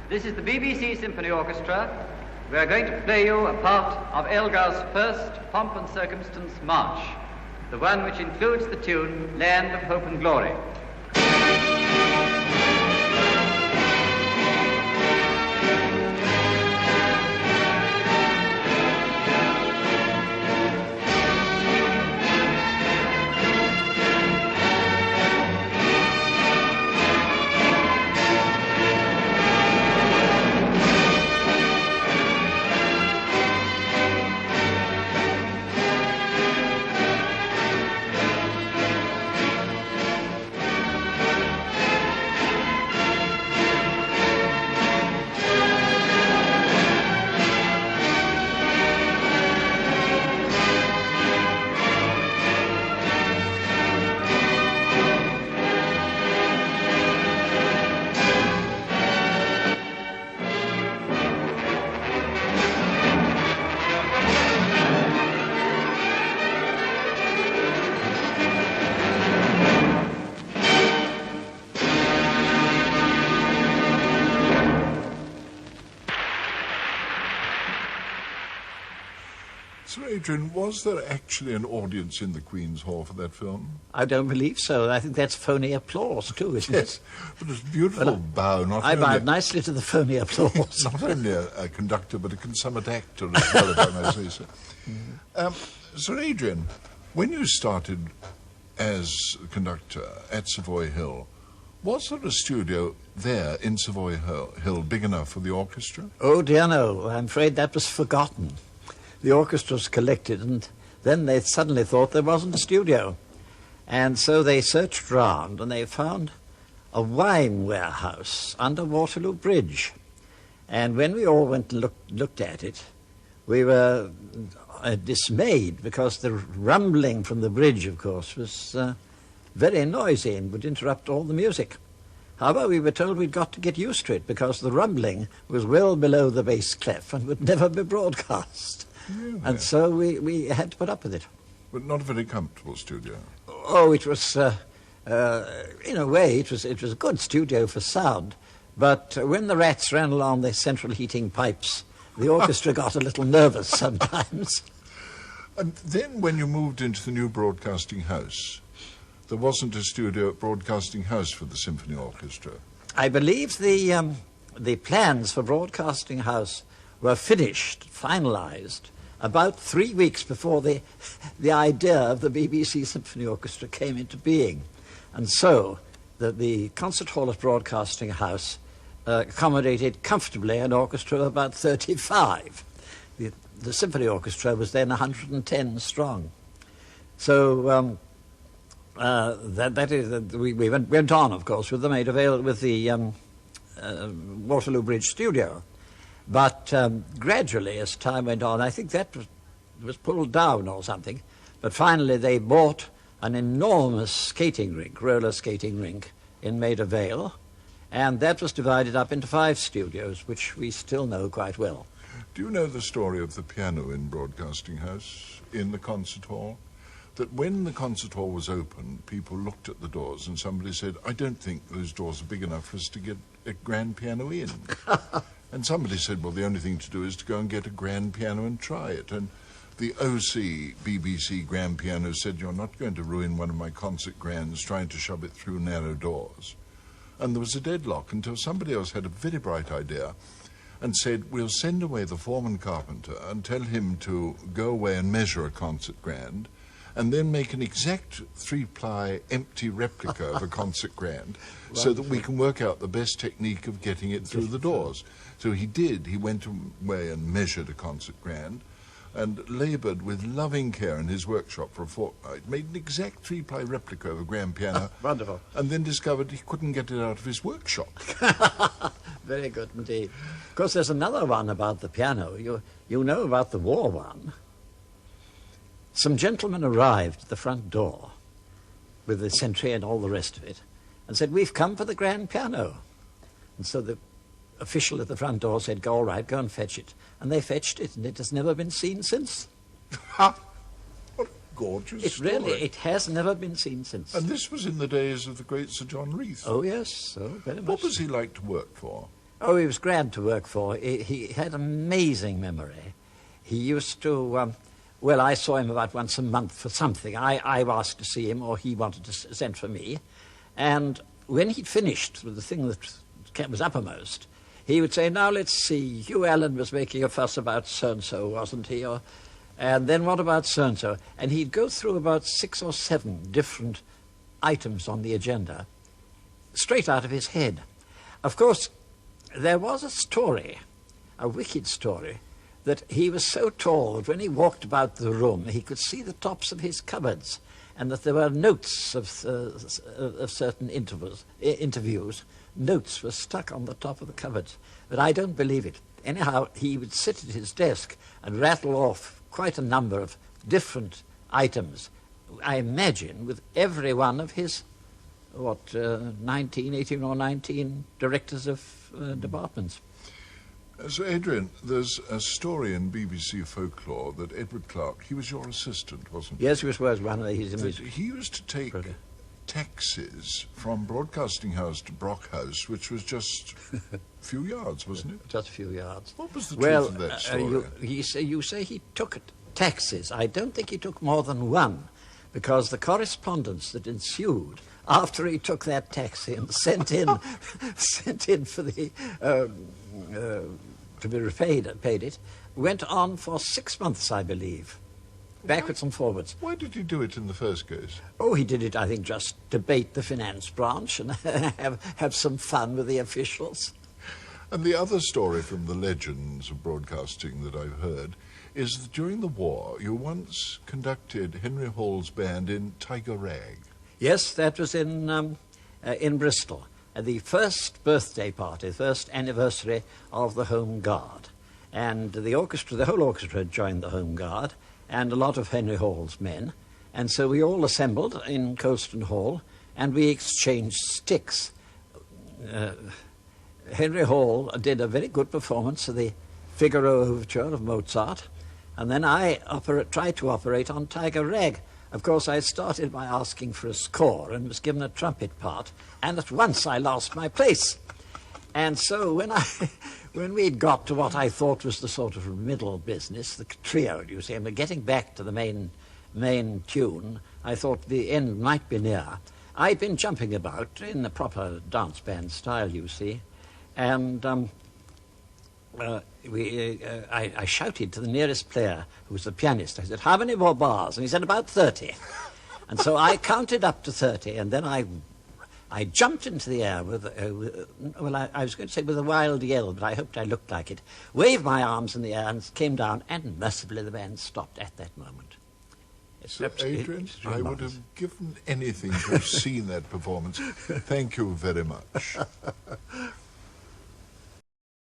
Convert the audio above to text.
This is the BBC Symphony Orchestra. We are going to play you a part of Elgar's first Pomp and Circumstance March, the one which includes the tune Land of Hope and Glory. Sir Adrian, was there actually an audience in the Queen's Hall for that film? I don't believe so. I think that's phony applause too, isn't Yes, but it's a beautiful bow. I bowed nicely to the phony applause. Not only a conductor, but a consummate actor as well, if I may say so. Sir Adrian, when you started as conductor at Savoy Hill, was there a studio there in Savoy Hill big enough for the orchestra? Oh dear no, I'm afraid that was forgotten. The orchestra was collected, and then they suddenly thought there wasn't a studio. And so they searched round, and they found a wine warehouse under Waterloo Bridge. And when we all went and looked at it, we were dismayed, because the rumbling from the bridge, of course, was very noisy and would interrupt all the music. However, we were told we'd got to get used to it, because the rumbling was well below the bass clef and would never be broadcast. Yeah. And so we had to put up with it. But not a very comfortable studio. Oh, it was, in a way, it was a good studio for sound. But when the rats ran along the central heating pipes, the orchestra got a little nervous sometimes. And then when you moved into the new broadcasting house, there wasn't a studio at Broadcasting House for the Symphony Orchestra. I believe the plans for Broadcasting House were finished, finalised, about 3 weeks before the idea of the BBC Symphony Orchestra came into being. And so the concert hall at Broadcasting House accommodated comfortably an orchestra of about 35. The Symphony Orchestra was then 110 strong. So we went on, of course, with the Maid of Vale, with the Waterloo Bridge studio. But gradually, as time went on, I think that was pulled down or something. But finally, they bought an enormous skating rink, roller skating rink, in Maid of Vale, and that was divided up into 5 studios, which we still know quite well. Do you know the story of the piano in Broadcasting House, in the concert hall? That when the concert hall was open, people looked at the doors and somebody said, I don't think those doors are big enough for us to get a grand piano in. And somebody said, well, the only thing to do is to go and get a grand piano and try it. And the OC BBC grand piano said, you're not going to ruin one of my concert grands trying to shove it through narrow doors. And there was a deadlock until somebody else had a very bright idea and said, we'll send away the foreman carpenter and tell him to go away and measure a concert grand and then make an exact 3-ply empty replica of a concert grand so that we can work out the best technique of getting it through the doors. So he did. He went away and measured a concert grand and laboured with loving care in his workshop for a fortnight, made an exact 3-ply replica of a grand piano. Wonderful. And then discovered he couldn't get it out of his workshop. Very good indeed. Of course, there's another one about the piano. You know about the war one. Some gentlemen arrived at the front door with the sentry and all the rest of it and said, we've come for the grand piano. And so the official at the front door said, go, all right, go and fetch it. And they fetched it, and it has never been seen since. What a gorgeous story. It has never been seen since. And this was in the days of the great Sir John Reith. Oh, yes, so very much. What was he like to work for? Oh, he was grand to work for. He had amazing memory. He used to, well, I saw him about once a month for something. I asked to see him, or he wanted to send for me. And when he'd finished with the thing that was uppermost, he would say, now let's see, Hugh Allen was making a fuss about so-and-so, wasn't he? And then what about so-and-so? And he'd go through about 6 or 7 different items on the agenda, straight out of his head. Of course, there was a story, a wicked story, that he was so tall that when he walked about the room, he could see the tops of his cupboards, and that there were notes of certain interviews. Notes were stuck on the top of the cupboards. But I don't believe it. Anyhow, he would sit at his desk and rattle off quite a number of different items, I imagine, with every one of his, 18 or 19 directors of departments. So, Adrian, there's a story in BBC Folklore that Edward Clarke, he was your assistant, wasn't he? Yes, he was one of his. He used to take taxis from Broadcasting House to Brock House, which was just a few yards, wasn't it? Just a few yards. What was the truth of that story? You say he took taxis. I don't think he took more than one, because the correspondence that ensued after he took that taxi and sent in for the to be paid it, went on for 6 months, I believe, backwards and forwards. Why did he do it in the first case? Oh, he did it, I think, just debate the finance branch and have some fun with the officials. And the other story from the legends of broadcasting that I've heard is that during the war you once conducted Henry Hall's band in Tiger Rag. Yes, that was in Bristol. The first birthday party, the first anniversary of the Home Guard. And the whole orchestra had joined the Home Guard, and a lot of Henry Hall's men. And so we all assembled in Colston Hall, and we exchanged sticks. Henry Hall did a very good performance of the Figaro Overture of Mozart, and then I tried to operate on Tiger Rag. Of course, I started by asking for a score and was given a trumpet part, and at once I lost my place. And so when we'd got to what I thought was the sort of middle business, the trio, you see, and we're getting back to the main tune, I thought the end might be near. I'd been jumping about in the proper dance band style, you see, and I shouted to the nearest player, who was the pianist. I said, how many more bars? And he said, about 30. And so I counted up to 30, and then I jumped into the air with, I was going to say with a wild yell, but I hoped I looked like it, waved my arms in the air and came down, and mercifully the band stopped at that moment. So, Adrian, I would have given anything to have seen that performance. Thank you very much.